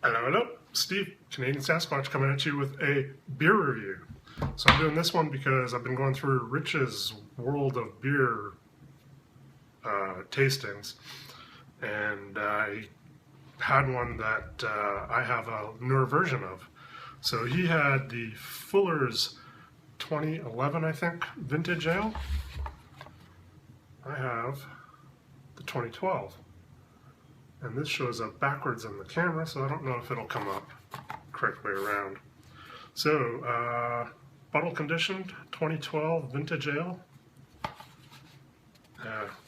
Hello, hello, Steve, Canadian Sasquatch, coming at you with a beer review. So I'm doing this one because I've been going through Rich's World of Beer tastings, and I had one that I have a newer version of. So he had the Fuller's 2011, I think, Vintage Ale. I have the 2012. And this shows up backwards on the camera, so I don't know if it'll come up correctly around. So, bottle conditioned 2012 Vintage Ale.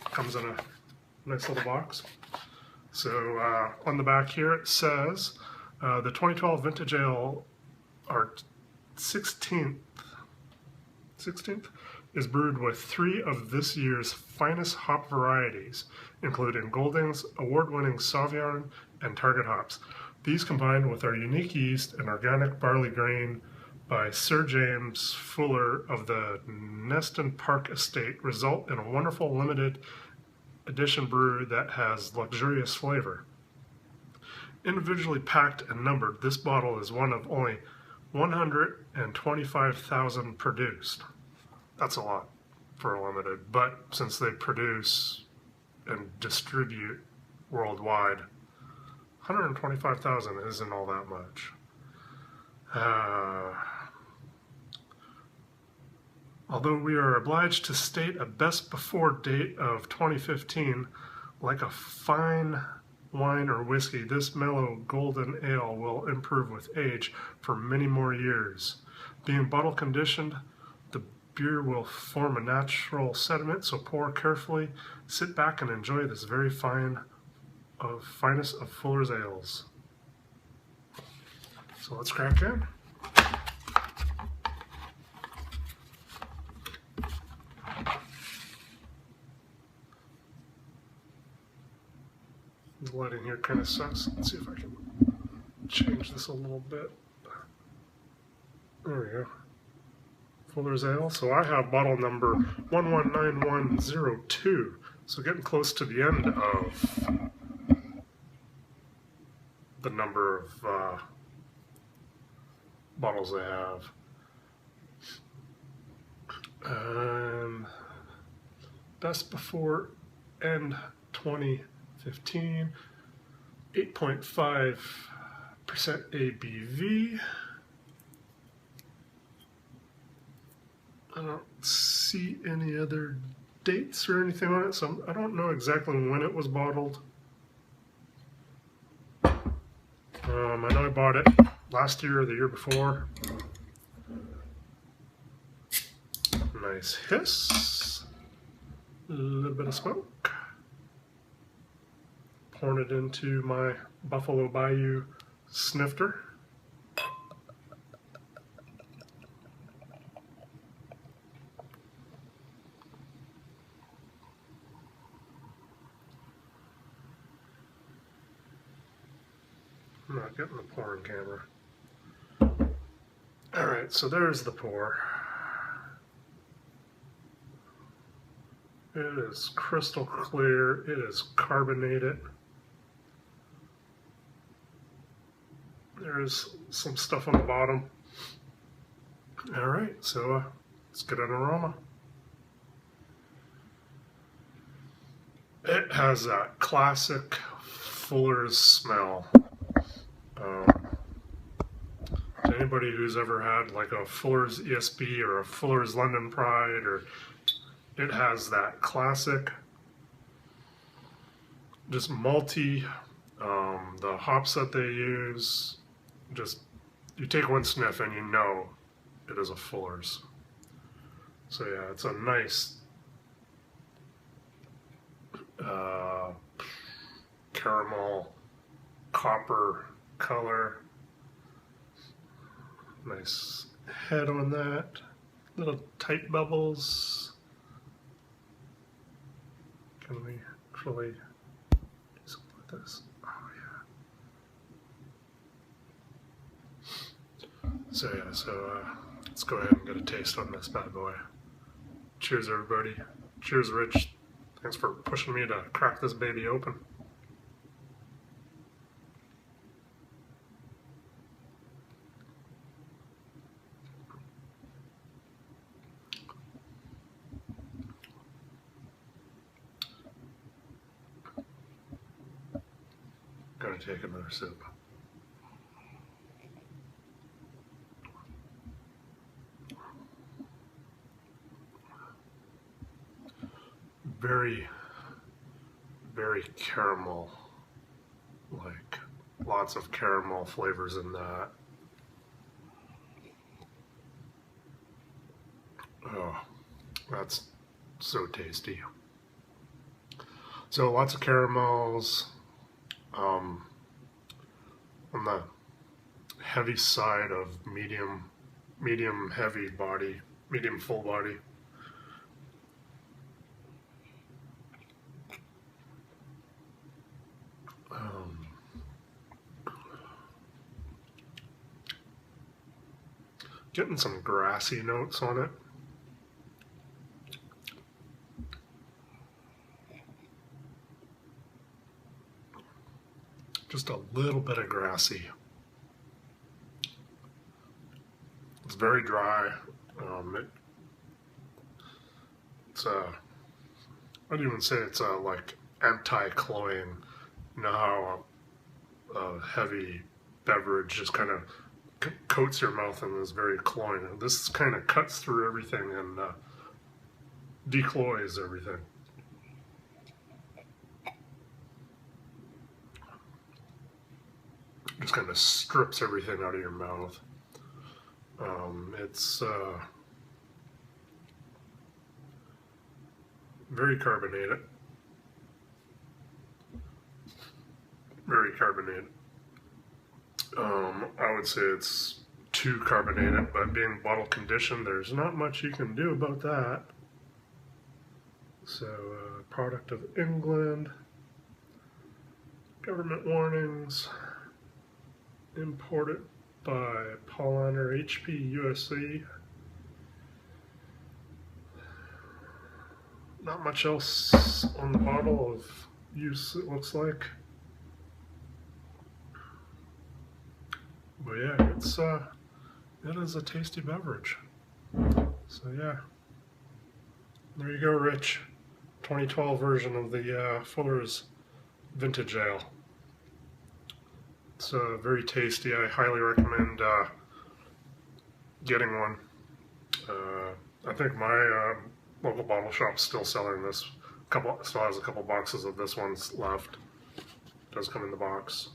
Comes in a nice little box. So, on the back here it says, the 2012 Vintage Ale, our 16th, is brewed with 3 of this year's finest hop varieties, including Golding's award-winning Sauvignon and Target hops. These, combined with our unique yeast and organic barley grain by Sir James Fuller of the Neston Park Estate, result in a wonderful limited edition brew that has luxurious flavor. Individually packed and numbered, this bottle is one of only 125,000 produced. That's a lot for a limited, but since they produce and distribute worldwide, 125,000 isn't all that much. Although we are obliged to state a best before date of 2015, like a fine wine or whiskey, this mellow golden ale will improve with age for many more years. Being bottle conditioned, the beer will form a natural sediment, so pour carefully, sit back and enjoy this very finest of Fuller's ales. So let's crack in. The lighting here kind of sucks. Let's see if I can change this a little bit. There we go. Fuller's Ale. So I have bottle number 119102. So getting close to the end of the number of bottles I have. Best before end 2015, 8.5% ABV. I don't see any other dates or anything on it, so I don't know exactly when it was bottled. I know I bought it last year or the year before. Nice hiss. A little bit of smoke. Pouring it into my Buffalo Bayou snifter. I'm not getting the pouring camera. Alright, so there's the pour. It is crystal clear. It is carbonated. There's some stuff on the bottom. Alright, so let's get an aroma. It has that classic Fuller's smell. To anybody who's ever had like a Fuller's ESB or a Fuller's London Pride, or it has that classic, just malty, the hops that they use, just, you take one sniff and you know it is a Fuller's. So yeah, it's a nice caramel, copper color. Nice head on that. Little tight bubbles. Can we actually do something like this? Oh yeah. So yeah, let's go ahead and get a taste on this bad boy. Cheers everybody. Cheers Rich. Thanks for pushing me to crack this baby open. going to take another sip. Very, very caramel, like lots of caramel flavors in that. Oh, that's so tasty. So lots of caramels, on the heavy side of medium heavy body, medium full body. Getting some grassy notes on it. Just a little bit of grassy. It's very dry. I'd even say it's like anti-cloying. You know how a heavy beverage just kind of coats your mouth and is very cloying. This kind of cuts through everything and decloys everything. Just kind of strips everything out of your mouth. It's very carbonated. Very carbonated. I would say it's too carbonated, but being bottle conditioned, there's not much you can do about that. So, product of England, government warnings, imported by Paulaner HP USA. Not much else on the bottle of use, it looks like. But yeah, it is a tasty beverage. So yeah, there you go, Rich. 2012 version of the Fuller's Vintage Ale. It's very tasty. I highly recommend getting one. I think my local bottle shop's still selling this. Still has a couple boxes of this one's left. It does come in the box.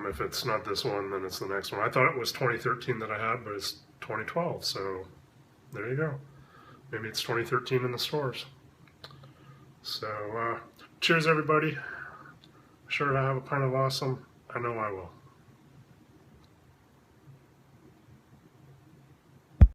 If it's not this one, then it's the next one. I thought it was 2013 that I had, but it's 2012, so there you go. Maybe it's 2013 in the stores. So, cheers everybody. Sure to have a pint of awesome. I know I will.